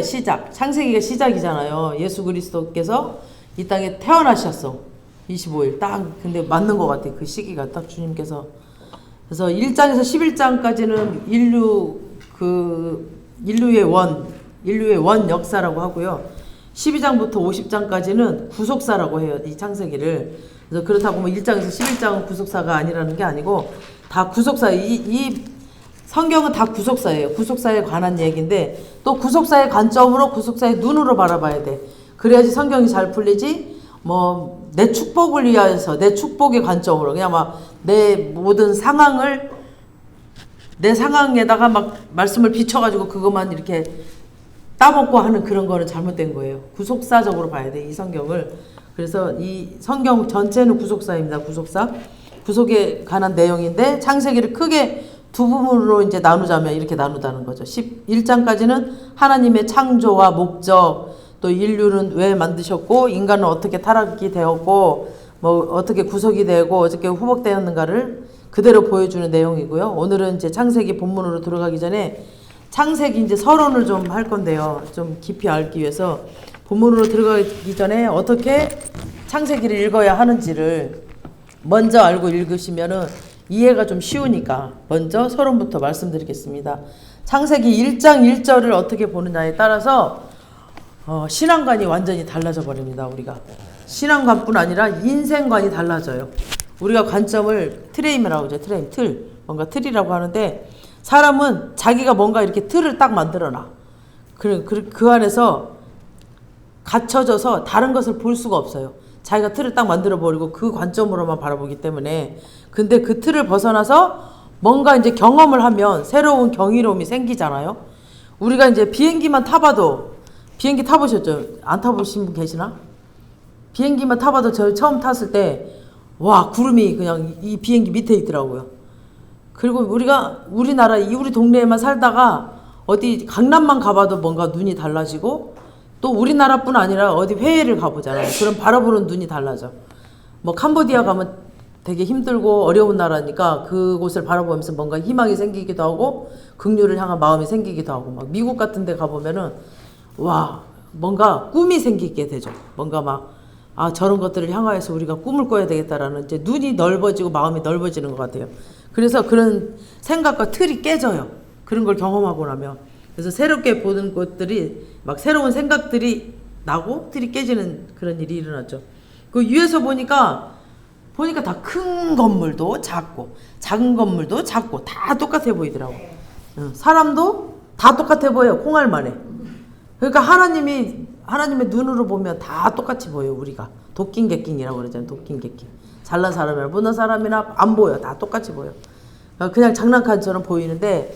시작, 창세기가 시작이잖아요. 예수 그리스도께서 이 땅에 태어나셨어. 25일 딱. 근데 맞는 것 같아. 그 시기가 딱 주님께서. 그래서 1장에서 11장까지는 인류의 원 역사라고 하고요. 12장부터 50장까지는 구속사라고 해요. 이 창세기를. 그래서 그렇다고 뭐 1장에서 11장은 구속사가 아니라는 게 아니고 다 구속사. 이 성경은 다 구속사예요. 구속사에 관한 얘기인데 또 구속사의 관점으로 구속사의 눈으로 바라봐야 돼. 그래야지 성경이 잘 풀리지. 뭐 내 축복을 위하여서 내 축복의 관점으로 그냥 막 내 모든 상황을 내 상황에다가 막 말씀을 비춰가지고 그것만 이렇게 따먹고 하는 그런 거는 잘못된 거예요. 구속사적으로 봐야 돼, 이 성경을. 그래서 이 성경 전체는 구속사입니다. 구속사. 구속에 관한 내용인데 창세기를 크게 두 부분으로 이제 나누자면 이렇게 나누다는 거죠. 11장까지는 하나님의 창조와 목적, 또 인류는 왜 만드셨고 인간은 어떻게 타락이 되었고 뭐 어떻게 구속이 되고 어떻게 후복되었는가를 그대로 보여주는 내용이고요. 오늘은 이제 창세기 본문으로 들어가기 전에 창세기 이제 서론을 좀 할 건데요. 좀 깊이 알기 위해서 본문으로 들어가기 전에 어떻게 창세기를 읽어야 하는지를 먼저 알고 읽으시면은 이해가 좀 쉬우니까 먼저 서론부터 말씀드리겠습니다. 창세기 1장 1절을 어떻게 보느냐에 따라서 신앙관이 완전히 달라져 버립니다. 우리가 신앙관뿐 아니라 인생관이 달라져요. 우리가 관점을 트레임이라고 하죠. 트레임, 틀. 뭔가 틀이라고 하는데 사람은 자기가 뭔가 이렇게 틀을 딱 만들어놔. 그 안에서 갇혀져서 다른 것을 볼 수가 없어요. 자기가 틀을 딱 만들어버리고 그 관점으로만 바라보기 때문에. 근데 그 틀을 벗어나서 뭔가 이제 경험을 하면 새로운 경이로움이 생기잖아요. 우리가 이제 비행기만 타봐도, 비행기 타보셨죠? 안 타보신 분 계시나? 비행기만 타봐도 저 처음 탔을 때, 와, 구름이 그냥 이 비행기 밑에 있더라고요. 그리고 우리가 우리나라, 우리 동네에만 살다가 어디 강남만 가봐도 뭔가 눈이 달라지고 또 우리나라뿐 아니라 어디 해외를 가보잖아요. 그럼 바라보는 눈이 달라져. 뭐 캄보디아 가면 되게 힘들고 어려운 나라니까 그곳을 바라보면서 뭔가 희망이 생기기도 하고 긍휼을 향한 마음이 생기기도 하고 막 미국 같은 데 가보면은 와, 뭔가 꿈이 생기게 되죠. 뭔가 막 저런 것들을 향하여서 우리가 꿈을 꿔야 되겠다라는 이제 눈이 넓어지고 마음이 넓어지는 것 같아요. 그래서 그런 생각과 틀이 깨져요. 그런 걸 경험하고 나면. 그래서 새롭게 보는 것들이 막 새로운 생각들이 나고 틀이 깨지는 그런 일이 일어났죠. 그 위에서 보니까 다 큰 건물도 작고 작은 건물도 작고 다 똑같아 보이더라고. 사람도 다 똑같아 보여요. 콩알만해. 그러니까 하나님의 눈으로 보면 다 똑같이 보여요. 우리가 도끼개끼라고 그러잖아요. 도끼개끼. 잘난 사람이나 못난 사람이나 안 보여. 다 똑같이 보여. 그냥 장난감처럼 보이는데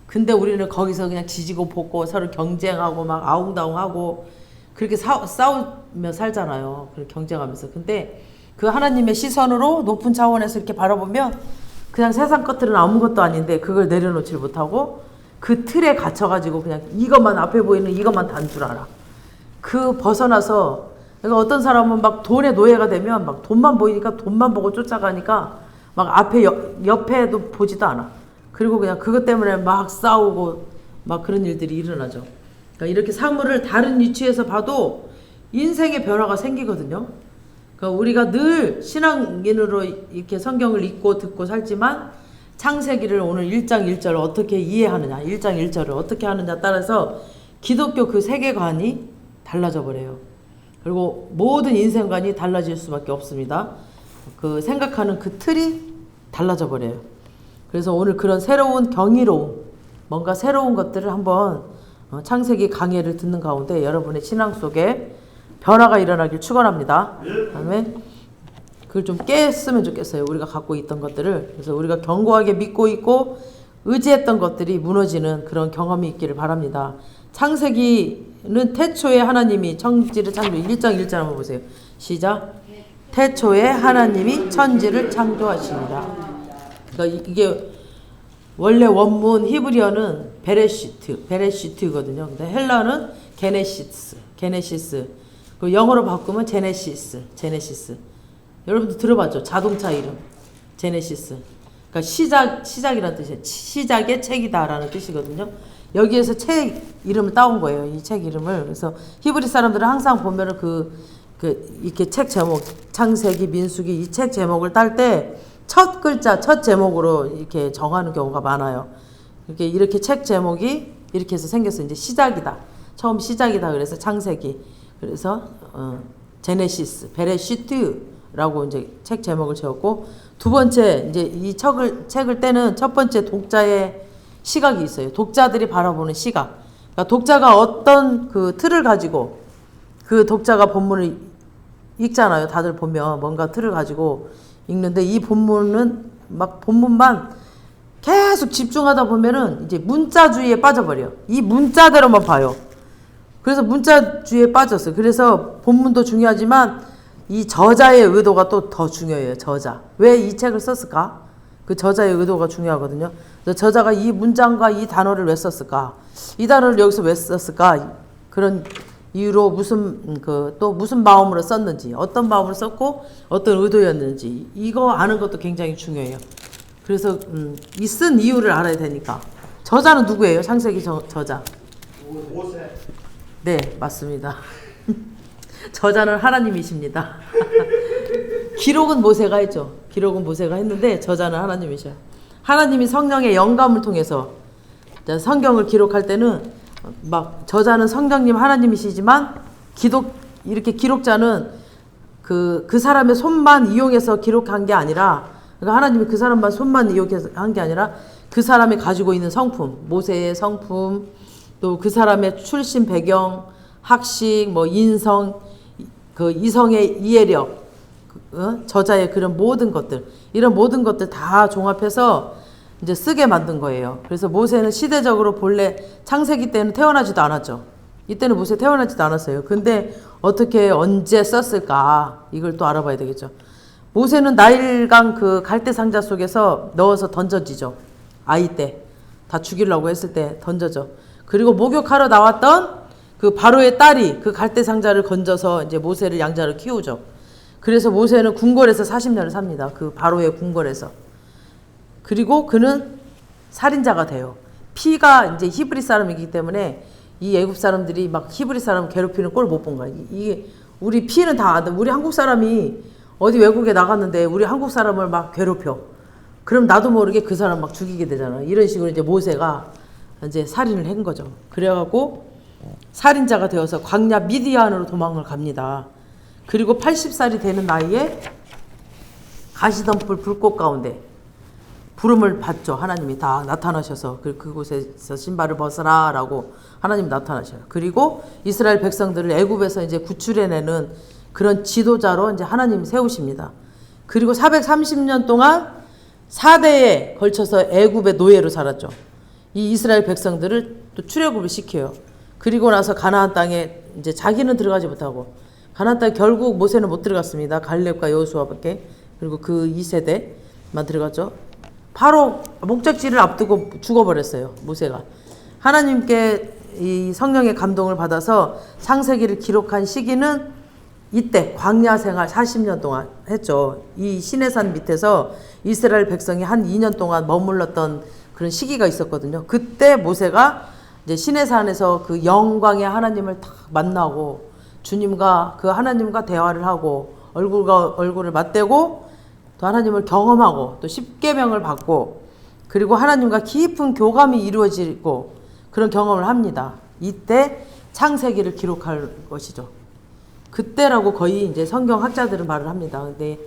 근데 우리는 거기서 그냥 지지고 볶고 서로 경쟁하고 막 아웅다웅하고 그렇게 싸우며 살잖아요. 그렇게 경쟁하면서. 근데 그 하나님의 시선으로 높은 차원에서 이렇게 바라보면 그냥 세상 것들은 아무것도 아닌데 그걸 내려놓지 못하고 그 틀에 갇혀가지고 그냥 이것만 앞에 보이는 이것만 단 줄 알아. 그 벗어나서 그러니까 어떤 사람은 막 돈의 노예가 되면 막 돈만 보이니까 돈만 보고 쫓아가니까 막 앞에 옆에도 보지도 않아. 그리고 그냥 그것 때문에 막 싸우고 막 그런 일들이 일어나죠. 그러니까 이렇게 사물을 다른 위치에서 봐도 인생의 변화가 생기거든요. 그러니까 우리가 늘 신앙인으로 이렇게 성경을 읽고 듣고 살지만 창세기를 오늘 1장 1절을 어떻게 이해하느냐, 1장 1절을 어떻게 하느냐 따라서 기독교 그 세계관이 달라져 버려요. 그리고 모든 인생관이 달라질 수밖에 없습니다. 그 생각하는 그 틀이 달라져 버려요. 그래서 오늘 그런 새로운 경이로움, 뭔가 새로운 것들을 한번 창세기 강해를 듣는 가운데 여러분의 신앙 속에 변화가 일어나길 축원합니다. 그다음에 그걸 좀 깼으면 좋겠어요. 우리가 갖고 있던 것들을. 그래서 우리가 견고하게 믿고 있고 의지했던 것들이 무너지는 그런 경험이 있기를 바랍니다. 창세기는 태초에 하나님이 천지를 창조. 1장 1절 한번 보세요. 시작. 태초에 하나님이 천지를 창조하시니라. 그러니까 이게 원래 원문 히브리어는 베레시트거든요. 근데 헬라어는 게네시스. 그 영어로 바꾸면 제네시스. 여러분도 들어봤죠? 자동차 이름 제네시스. 그러니까 시작이라는 뜻이에요. 시작의 책이다라는 뜻이거든요. 여기에서 책 이름을 따온 거예요. 이 책 이름을. 그래서 히브리 사람들은 항상 보면은 이렇게 책 제목, 창세기, 민수기 이 책 제목을 딸 때 첫 글자, 첫 제목으로 이렇게 정하는 경우가 많아요. 이렇게 책 제목이 이렇게 해서 생겼어요. 이제 시작이다. 처음 시작이다. 그래서 창세기. 그래서 제네시스, 베레시트라고 이제 책 제목을 지었고, 두 번째 이제 이 책을 떼는 첫 번째 독자의 시각이 있어요. 독자들이 바라보는 시각. 그러니까 독자가 어떤 그 틀을 가지고 그 독자가 본문을 읽잖아요. 다들 보면 뭔가 틀을 가지고 읽는데 이 본문은 막 본문만 계속 집중하다 보면은 이제 문자주의에 빠져버려. 이 문자대로만 봐요. 그래서 문자주의에 빠졌어요. 그래서 본문도 중요하지만 이 저자의 의도가 또 더 중요해요. 저자. 왜 이 책을 썼을까? 그 저자의 의도가 중요하거든요. 그래서 저자가 이 문장과 이 단어를 왜 썼을까? 이 단어를 여기서 왜 썼을까? 그런 이유로 또 무슨 마음으로 썼는지, 어떤 마음으로 썼고, 어떤 의도였는지, 이거 아는 것도 굉장히 중요해요. 그래서, 이 쓴 이유를 알아야 되니까. 저자는 누구예요? 창세기 저자. 모세. 네, 맞습니다. 저자는 하나님이십니다. 기록은 모세가 했죠. 기록은 모세가 했는데, 저자는 하나님이셔요. 하나님이 성령의 영감을 통해서 성경을 기록할 때는 막 저자는 성령님 하나님이시지만 이렇게 기록자는 그 사람의 손만 이용해서 기록한 게 아니라, 그러니까 하나님이 그 사람만 손만 이용해서 한 게 아니라 그 사람이 가지고 있는 성품, 모세의 성품, 또 그 사람의 출신 배경, 학식, 뭐 인성, 그 이성의 이해력, 저자의 그런 모든 것들, 이런 모든 것들 다 종합해서 이제 쓰게 만든 거예요. 그래서 모세는 시대적으로 본래 창세기 때는 태어나지도 않았죠. 이때는 모세 태어나지도 않았어요. 근데 어떻게 언제 썼을까? 이걸 또 알아봐야 되겠죠. 모세는 나일강 그 갈대 상자 속에서 넣어서 던져지죠. 아이 때. 다 죽이려고 했을 때 던져져. 그리고 목욕하러 나왔던 그 바로의 딸이 그 갈대 상자를 건져서 이제 모세를 양자로 키우죠. 그래서 모세는 궁궐에서 40년을 삽니다. 그 바로의 궁궐에서. 그리고 그는 살인자가 돼요. 피가 이제 히브리 사람이기 때문에 이 애굽 사람들이 막 히브리 사람 괴롭히는 꼴 못 본 거야. 이게 우리 피는 다 우리 한국 사람이 어디 외국에 나갔는데 우리 한국 사람을 막 괴롭혀. 그럼 나도 모르게 그 사람 막 죽이게 되잖아. 이런 식으로 이제 모세가 이제 살인을 한 거죠. 그래갖고 살인자가 되어서 광야 미디안으로 도망을 갑니다. 그리고 80살이 되는 나이에 가시덤불 불꽃 가운데 부름을 받죠. 하나님이 다 나타나셔서 그곳에서 신발을 벗어라 라고 하나님이 나타나셔요. 그리고 이스라엘 백성들을 애굽에서 이제 구출해내는 그런 지도자로 이제 하나님이 세우십니다. 그리고 430년 동안 4대에 걸쳐서 애굽의 노예로 살았죠. 이 이스라엘 백성들을 또 출애굽을 시켜요. 그리고 나서 가나안 땅에 이제 자기는 들어가지 못하고, 가나안 땅에 결국 모세는 못 들어갔습니다. 갈렙과 여호수아밖에. 그리고 그 2세대만 들어갔죠. 바로 목적지를 앞두고 죽어버렸어요. 모세가. 하나님께 이 성령의 감동을 받아서 창세기를 기록한 시기는 이때 광야 생활 40년 동안 했죠. 이 시내산 밑에서 이스라엘 백성이 한 2년 동안 머물렀던 그런 시기가 있었거든요. 그때 모세가 이제 시내산에서 그 영광의 하나님을 딱 만나고 주님과 그 하나님과 대화를 하고 얼굴과 얼굴을 맞대고 또 하나님을 경험하고 또 십계명을 받고 그리고 하나님과 깊은 교감이 이루어지고 그런 경험을 합니다. 이때 창세기를 기록할 것이죠. 그때라고 거의 이제 성경학자들은 말을 합니다. 근데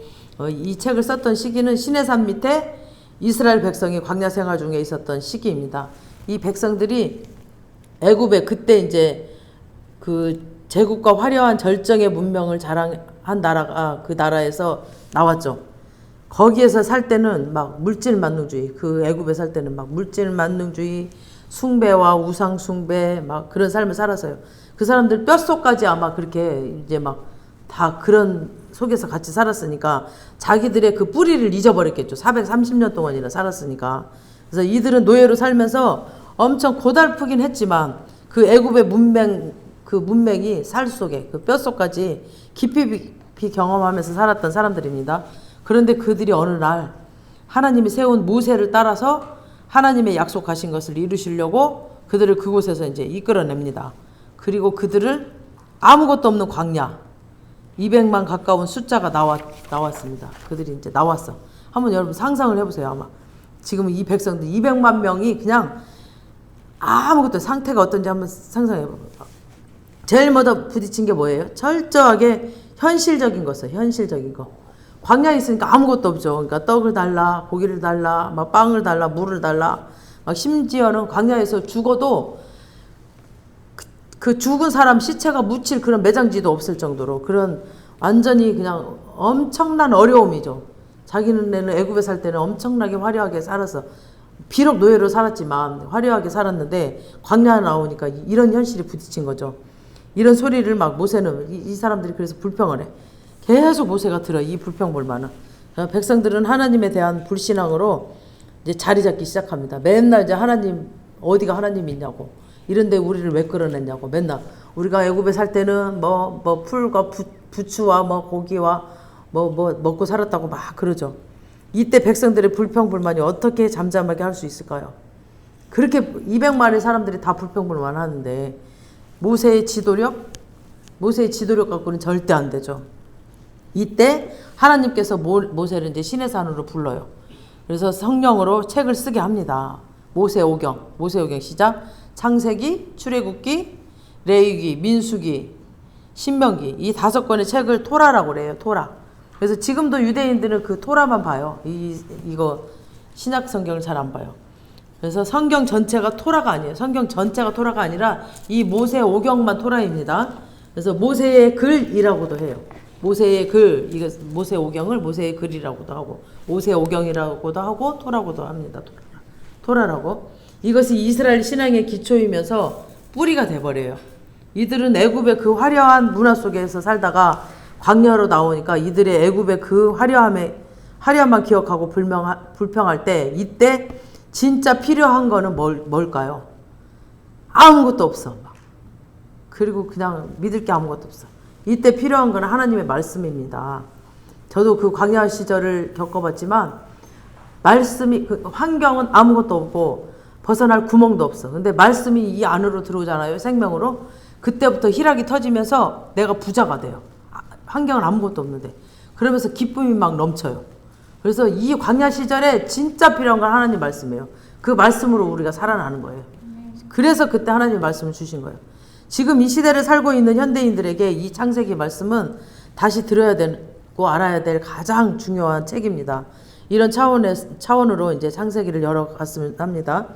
이 책을 썼던 시기는 시내산 밑에 이스라엘 백성이 광야 생활 중에 있었던 시기입니다. 이 백성들이 애굽에 그때 이제 그 제국과 화려한 절정의 문명을 자랑한 나라가 그 나라에서 나왔죠. 거기에서 살 때는 막 물질 만능주의, 그 애굽에 살 때는 막 물질 만능주의, 숭배와 우상 숭배 막 그런 삶을 살았어요. 그 사람들 뼛속까지 아마 그렇게 이제 막 다 그런 속에서 같이 살았으니까 자기들의 그 뿌리를 잊어버렸겠죠. 430년 동안이나 살았으니까. 그래서 이들은 노예로 살면서 엄청 고달프긴 했지만 그 애굽의 문맹이 살 속에 그 뼛속까지 깊이 경험하면서 살았던 사람들입니다. 그런데 그들이 어느 날 하나님이 세운 모세를 따라서 하나님의 약속하신 것을 이루시려고 그들을 그곳에서 이제 이끌어냅니다. 그리고 그들을 아무것도 없는 광야 200만 가까운 숫자가 나왔습니다. 그들이 이제 나왔어. 한번 여러분 상상을 해보세요. 아마 지금 이 백성들 200만 명이 그냥 아무것도 상태가 어떤지 한번 상상해봐요. 제일 먼저 부딪힌 게 뭐예요? 철저하게 현실적인 거였어요. 현실적인 거. 광야에 있으니까 아무것도 없죠. 그러니까 떡을 달라, 고기를 달라, 막 빵을 달라, 물을 달라. 막 심지어는 광야에서 죽어도 그 죽은 사람 시체가 묻힐 그런 매장지도 없을 정도로 그런 완전히 그냥 엄청난 어려움이죠. 자기는 애굽에 살 때는 엄청나게 화려하게 살아서 비록 노예로 살았지만 화려하게 살았는데 광야에 나오니까 이런 현실이 부딪힌 거죠. 이런 소리를 막 모세는 이 사람들이 그래서 불평을 해. 계속 모세가 들어 이 불평불만은. 백성들은 하나님에 대한 불신앙으로 이제 자리 잡기 시작합니다. 맨날 이제 하나님 어디가 하나님이 있냐고. 이런데 우리를 왜 끌어냈냐고. 맨날 우리가 애굽에 살 때는 뭐 풀과 부추와 뭐 고기와 뭐 먹고 살았다고 막 그러죠. 이때 백성들의 불평불만이 어떻게 잠잠하게 할 수 있을까요? 그렇게 200만의 사람들이 다 불평불만 하는데 모세의 지도력 갖고는 절대 안 되죠. 이때 하나님께서 모세를 이제 신의 산으로 불러요. 그래서 성령으로 책을 쓰게 합니다. 모세오경 시작. 창세기, 출애굽기, 레위기, 민수기, 신명기 이 5권의 책을 토라라고 그래요. 토라. 그래서 지금도 유대인들은 그 토라만 봐요. 이거 신약 성경을 잘 안 봐요. 그래서 성경 전체가 토라가 아니에요. 성경 전체가 토라가 아니라 이 모세오경만 토라입니다. 그래서 모세의 글이라고도 해요. 모세의 글, 이거 모세오경을 모세의 글이라고도 하고 모세오경이라고도 하고 토라고도 합니다. 토라라고. 이것이 이스라엘 신앙의 기초이면서 뿌리가 돼버려요. 이들은 애굽의 그 화려한 문화 속에서 살다가 광야로 나오니까 이들의 애굽의 그 화려함만 기억하고 불평할 때 이때 진짜 필요한 거는 뭘까요? 아무것도 없어. 그리고 그냥 믿을 게 아무것도 없어. 이때 필요한 거는 하나님의 말씀입니다. 저도 그 광야 시절을 겪어봤지만 말씀이 그 환경은 아무것도 없고 벗어날 구멍도 없어. 근데 말씀이 이 안으로 들어오잖아요. 생명으로. 그때부터 희락이 터지면서 내가 부자가 돼요. 환경은 아무것도 없는데. 그러면서 기쁨이 막 넘쳐요. 그래서 이 광야 시절에 진짜 필요한 건 하나님 말씀이에요. 그 말씀으로 우리가 살아나는 거예요. 그래서 그때 하나님 말씀을 주신 거예요. 지금 이 시대를 살고 있는 현대인들에게 이 창세기 말씀은 다시 들어야 되고 알아야 될 가장 중요한 책입니다. 이런 차원으로 이제 창세기를 열어갔으면 합니다.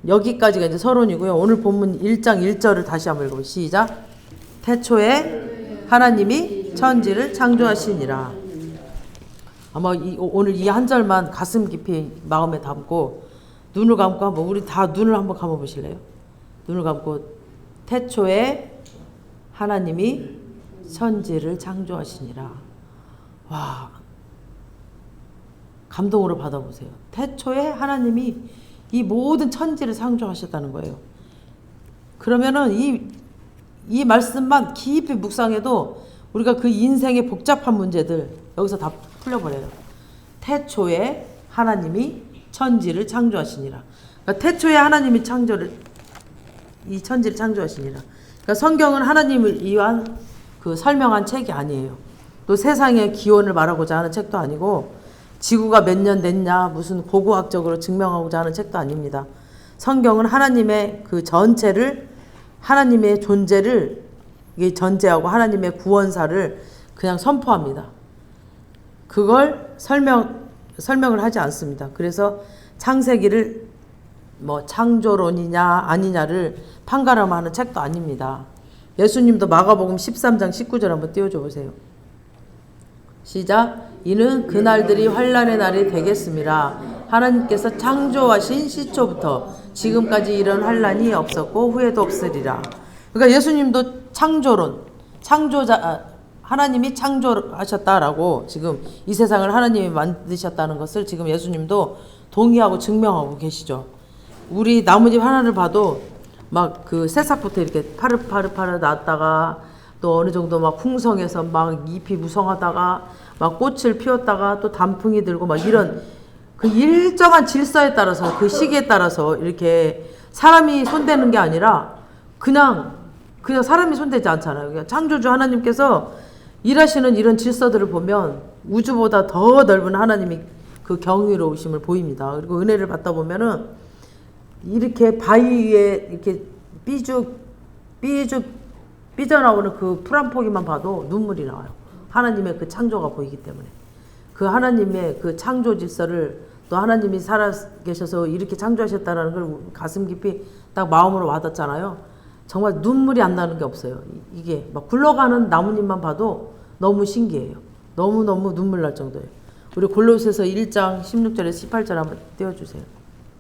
여기까지가 이제 서론이고요. 오늘 본문 1장 1절을 다시 한번 읽어보세요. 시작. 태초에 하나님이 천지를 창조하시니라. 아마 오늘 이 한 절만 가슴 깊이 마음에 담고 눈을 감고 한번 우리 다 눈을 한번 감아 보실래요? 눈을 감고 태초에 하나님이 천지를 창조하시니라. 와, 감동으로 받아보세요. 태초에 하나님이 이 모든 천지를 창조하셨다는 거예요. 그러면은 이 말씀만 깊이 묵상해도 우리가 그 인생의 복잡한 문제들 여기서 다 풀려버려요. 태초에 하나님이 천지를 창조하시니라. 그러니까 태초에 하나님이 이 천지를 창조하시니라. 그러니까 성경은 하나님을 위한 그 설명한 책이 아니에요. 또 세상의 기원을 말하고자 하는 책도 아니고 지구가 몇 년 됐냐 무슨 고고학적으로 증명하고자 하는 책도 아닙니다. 성경은 하나님의 그 전체를 하나님의 존재를 전제하고 하나님의 구원사를 그냥 선포합니다. 그걸 설명을 하지 않습니다. 그래서 창세기를 뭐 창조론이냐 아니냐를 판가름하는 책도 아닙니다. 예수님도 마가복음 13장 19절 한번 띄워줘 보세요. 시작. 이는 그날들이 환난의 날이 되겠음이라. 하나님께서 창조하신 시초부터 지금까지 이런 환난이 없었고 후에도 없으리라. 그러니까 예수님도 창조론, 하나님이 창조하셨다라고 지금 이 세상을 하나님이 만드셨다는 것을 지금 예수님도 동의하고 증명하고 계시죠. 우리 나뭇잎 하나를 봐도 막 그 새싹부터 이렇게 파릇파릇 났다가 또 어느 정도 막 풍성해서 막 잎이 무성하다가 막 꽃을 피웠다가 또 단풍이 들고 막 이런 그 일정한 질서에 따라서 그 시기에 따라서 이렇게 사람이 손대는 게 아니라 그냥 사람이 손대지 않잖아요. 그냥 창조주 하나님께서 일하시는 이런 질서들을 보면 우주보다 더 넓은 하나님이 그 경이로우심을 보입니다. 그리고 은혜를 받다 보면은 이렇게 바위 위에 이렇게 삐져나오는 그 풀 한 포기만 봐도 눈물이 나와요. 하나님의 그 창조가 보이기 때문에. 그 하나님의 그 창조 질서를 또 하나님이 살아계셔서 이렇게 창조하셨다는 걸 가슴 깊이 딱 마음으로 와닿잖아요. 정말 눈물이 안 나는 게 없어요. 이게 막 굴러가는 나뭇잎만 봐도 너무 신기해요. 너무너무 눈물 날 정도예요. 우리 골로새서 1장 16절에서 18절 한번 띄워주세요.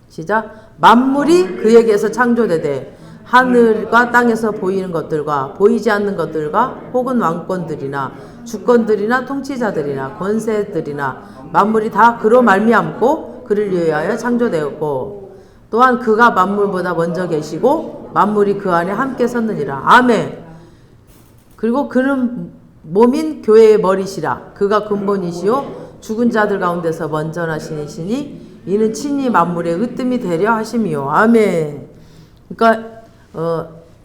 시작. 만물이 그에게서 창조되되 하늘과 땅에서 보이는 것들과 보이지 않는 것들과 혹은 왕권들이나 주권들이나 통치자들이나 권세들이나 만물이 다 그로 말미암고 그를 위하여 창조되었고 또한 그가 만물보다 먼저 계시고 만물이 그 안에 함께 섰느니라. 아멘. 그리고 그는 몸인 교회의 머리시라. 그가 근본이시요 죽은 자들 가운데서 먼저 나시니시니 이는 친히 만물의 으뜸이 되려 하심이요. 아멘. 그러니까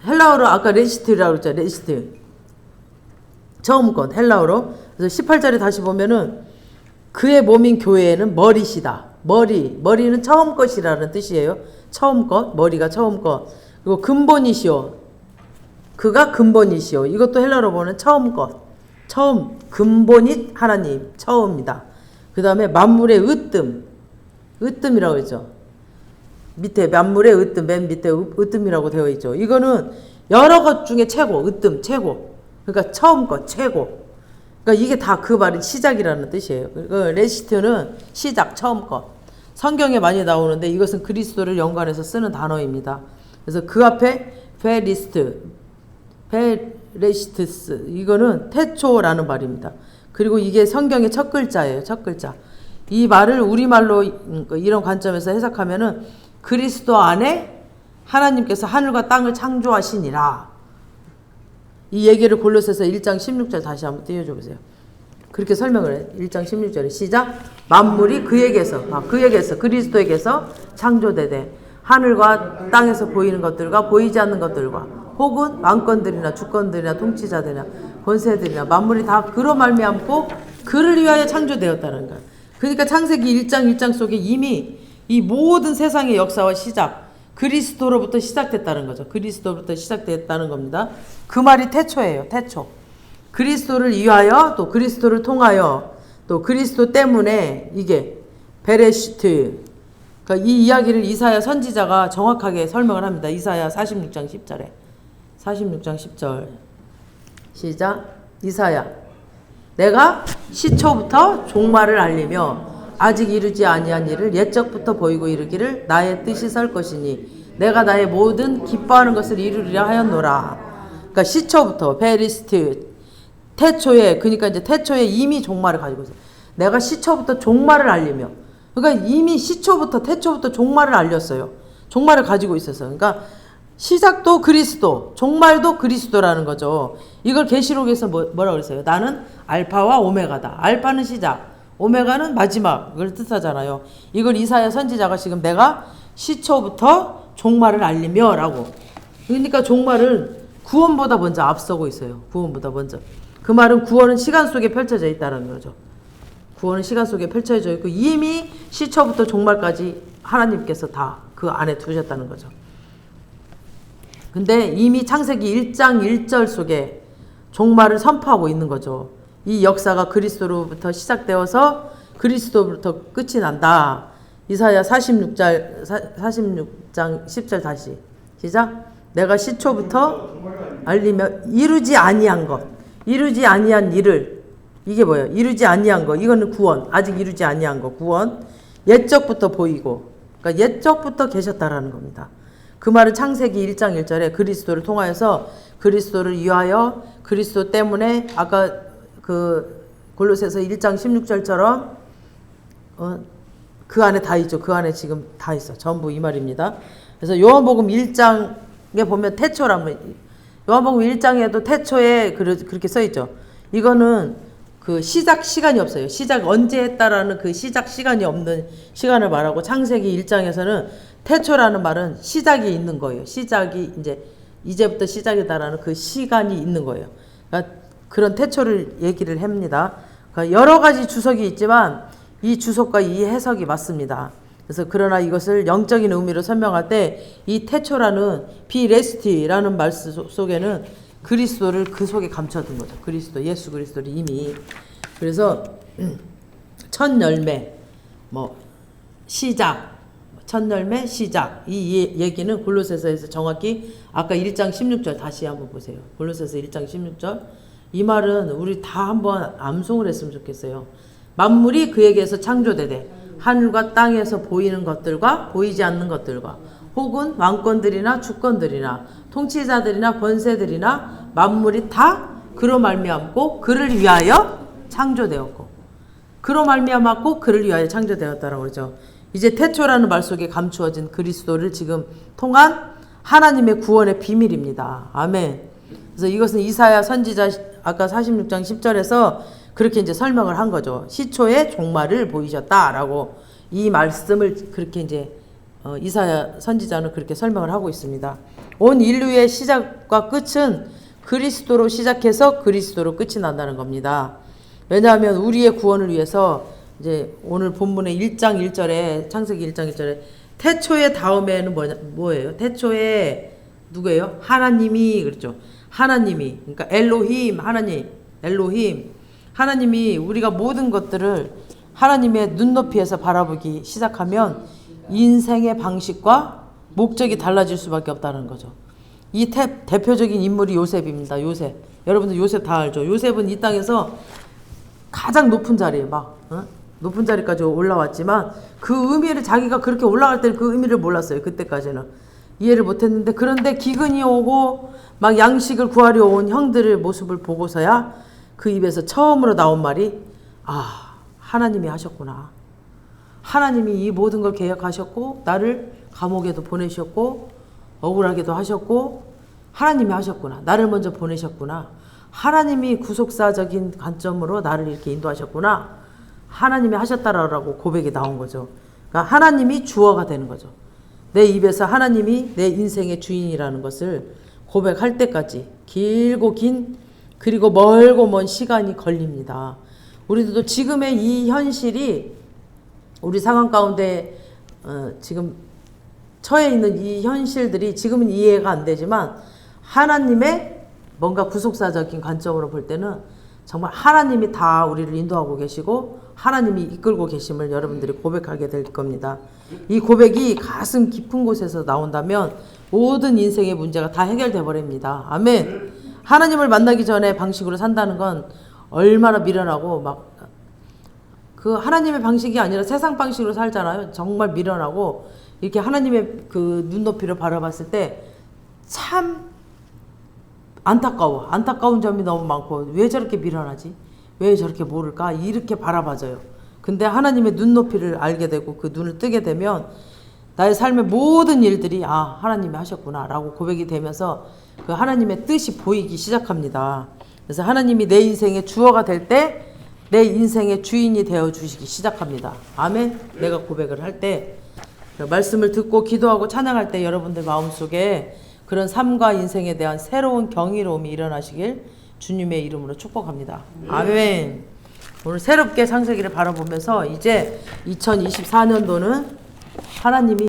헬라어로 아까 레시트라고 그랬죠. 레시트. 처음 것 헬라어로. 그래서 18절에 다시 보면은 그의 몸인 교회에는 머리시다. 머리는 처음 것이라는 뜻이에요. 처음 것, 머리가 처음 것. 그리고 근본이시오. 그가 근본이시오. 이것도 헬라어로 보면 처음 것. 처음, 근본이 하나님, 처음이다. 그 다음에 만물의 으뜸이라고 했죠. 밑에 만물의 으뜸, 맨 밑에 으뜸이라고 되어 있죠. 이거는 여러 것 중에 최고, 으뜸, 최고. 그러니까 처음 것, 최고. 그러니까 이게 다 그 말이 시작이라는 뜻이에요. 그 레시트는 시작, 처음 것. 성경에 많이 나오는데 이것은 그리스도를 연관해서 쓰는 단어입니다. 그래서 그 앞에 베레시트스 이거는 태초라는 말입니다. 그리고 이게 성경의 첫 글자예요. 첫 글자. 이 말을 우리말로 이런 관점에서 해석하면은 그리스도 안에 하나님께서 하늘과 땅을 창조하시니라. 이 얘기를 골로새서 1장 16절 다시 한번 띄워줘 보세요. 그렇게 설명을 해. 1장 16절에 시작. 만물이 그에게서 그리스도에게서 창조되되 하늘과 땅에서 보이는 것들과 보이지 않는 것들과 혹은 왕권들이나 주권들이나 통치자들이나 권세들이나 만물이 다 그로 말미암고 그를 위하여 창조되었다는 거예요. 그러니까 창세기 1장 속에 이미 이 모든 세상의 역사와 시작 그리스도로부터 시작됐다는 거죠. 그리스도로부터 시작됐다는 겁니다. 그 말이 태초예요. 태초. 그리스도를 위하여 또 그리스도를 통하여 또 그리스도 때문에 이게 베레시트. 그러니까 이 이야기를 이사야 선지자가 정확하게 설명을 합니다. 이사야 46장 10절에. 46장 10절. 시작. 이사야. 내가 시초부터 종말을 알리며 아직 이루지 아니한 일을 옛적부터 보이고 이르기를 나의 뜻이 설 것이니 내가 나의 모든 기뻐하는 것을 이루리라 하였노라. 그러니까 시초부터 베리스트 태초에 그러니까 이제 태초에 이미 종말을 가지고 있어요. 내가 시초부터 종말을 알리며 그러니까 이미 시초부터 태초부터 종말을 알렸어요. 종말을 가지고 있어서 그러니까 시작도 그리스도, 종말도 그리스도라는 거죠. 이걸 계시록에서 뭐라고 그랬어요? 나는 알파와 오메가다. 알파는 시작, 오메가는 마지막을 뜻하잖아요. 이걸 이사야 선지자가 지금 내가 시초부터 종말을 알리며 라고. 그러니까 종말은 구원보다 먼저 앞서고 있어요. 구원보다 먼저. 그 말은 구원은 시간 속에 펼쳐져 있다는 거죠. 구원은 시간 속에 펼쳐져 있고 이미 시초부터 종말까지 하나님께서 다 그 안에 두셨다는 거죠. 근데 이미 창세기 1장 1절 속에 종말을 선포하고 있는 거죠. 이 역사가 그리스도로부터 시작되어서 그리스도로부터 끝이 난다. 이사야 46장 10절 다시 시작. 내가 시초부터 알리며 이루지 아니한 것, 이루지 아니한 일을 이게 뭐예요? 이루지 아니한 거. 이거는 구원. 아직 이루지 아니한 거. 구원. 옛적부터 보이고 그러니까 옛적부터 계셨다라는 겁니다. 그 말은 창세기 1장 1절에 그리스도를 통하여서 그리스도를 위하여 그리스도 때문에 아까 그 골로새서 1장 16절처럼 그 안에 다 있죠. 그 안에 지금 다 있어. 전부 이 말입니다. 그래서 요한복음 1장에 보면 태초라면 요한복음 1장에도 태초에 그렇게 써 있죠. 이거는 그 시작 시간이 없어요. 시작 언제 했다라는 그 시작 시간이 없는 시간을 말하고 창세기 1장에서는 태초라는 말은 시작이 있는 거예요. 시작이 이제부터 시작이다라는 그 시간이 있는 거예요. 그러니까 그런 태초를 얘기를 합니다. 그러니까 여러 가지 주석이 있지만 이 주석과 이 해석이 맞습니다. 그래서 그러나 이것을 영적인 의미로 설명할 때 이 태초라는 비레스티라는 말 속에는 그리스도를 그 속에 감춰둔 거죠. 그리스도, 예수 그리스도를 이미. 그래서 첫 열매, 시작, 첫 열매, 시작. 이 얘기는 골로새서에서 정확히 아까 1장 16절 다시 한번 보세요. 골로새서 1장 16절. 이 말은 우리 다 한번 암송을 했으면 좋겠어요. 만물이 그에게서 창조되되 하늘과 땅에서 보이는 것들과 보이지 않는 것들과 혹은 왕권들이나 주권들이나 통치자들이나 권세들이나 만물이 다 그로 말미암고 그를 위하여 창조되었고 그로 말미암았고 그를 위하여 창조되었다라고 그러죠. 이제 태초라는 말 속에 감추어진 그리스도를 지금 통한 하나님의 구원의 비밀입니다. 아멘. 그래서 이것은 이사야 선지자 아까 46장 10절에서 그렇게 이제 설명을 한 거죠. 시초의 종말을 보이셨다라고 이 말씀을 그렇게 이제 이사야 선지자는 그렇게 설명을 하고 있습니다. 온 인류의 시작과 끝은 그리스도로 시작해서 그리스도로 끝이 난다는 겁니다. 왜냐하면 우리의 구원을 위해서 이제 오늘 본문의 1장 1절에 창세기 1장 1절에 태초의 다음에는 뭐예요? 태초에 누구예요? 하나님이 그랬죠. 하나님이 그러니까 엘로힘 하나님 엘로힘 하나님이 우리가 모든 것들을 하나님의 눈높이에서 바라보기 시작하면 인생의 방식과 목적이 달라질 수밖에 없다는 거죠. 이 대표적인 인물이 요셉입니다. 요셉. 여러분들 요셉 다 알죠? 요셉은 이 땅에서 가장 높은 자리에 높은 자리까지 올라왔지만 그 의미를 자기가 그렇게 올라갈 때는 그 의미를 몰랐어요. 그때까지는. 이해를 못했는데 그런데 기근이 오고 막 양식을 구하려 온 형들의 모습을 보고서야 그 입에서 처음으로 나온 말이 하나님이 하셨구나. 하나님이 이 모든 걸 계획하셨고 나를 감옥에도 보내셨고 억울하게도 하셨고 하나님이 하셨구나. 나를 먼저 보내셨구나. 하나님이 구속사적인 관점으로 나를 이렇게 인도하셨구나. 하나님이 하셨다라고 고백이 나온 거죠. 그러니까 하나님이 주어가 되는 거죠. 내 입에서 하나님이 내 인생의 주인이라는 것을 고백할 때까지 길고 긴 그리고 멀고 먼 시간이 걸립니다. 우리도 지금의 이 현실이 우리 상황 가운데 지금 처해 있는 이 현실들이 지금은 이해가 안 되지만 하나님의 뭔가 구속사적인 관점으로 볼 때는 정말 하나님이 다 우리를 인도하고 계시고 하나님이 이끌고 계심을 여러분들이 고백하게 될 겁니다. 이 고백이 가슴 깊은 곳에서 나온다면 모든 인생의 문제가 다 해결돼 버립니다. 아멘. 하나님을 만나기 전에 방식으로 산다는 건 얼마나 미련하고 그 하나님의 방식이 아니라 세상 방식으로 살잖아요. 정말 미련하고 이렇게 하나님의 그 눈높이를 바라봤을 때 참 안타까운 점이 너무 많고 왜 저렇게 미련하지? 왜 저렇게 모를까? 이렇게 바라봐져요. 근데 하나님의 눈높이를 알게 되고 그 눈을 뜨게 되면 나의 삶의 모든 일들이 하나님이 하셨구나 라고 고백이 되면서 그 하나님의 뜻이 보이기 시작합니다. 그래서 하나님이 내 인생의 주어가 될 때 내 인생의 주인이 되어 주시기 시작합니다. 아멘. 내가 고백을 할 때 말씀을 듣고 기도하고 찬양할 때 여러분들 마음속에 그런 삶과 인생에 대한 새로운 경이로움이 일어나시길 주님의 이름으로 축복합니다. 아멘. 오늘 새롭게 창세기를 바라보면서 이제 2024년도는 하나님이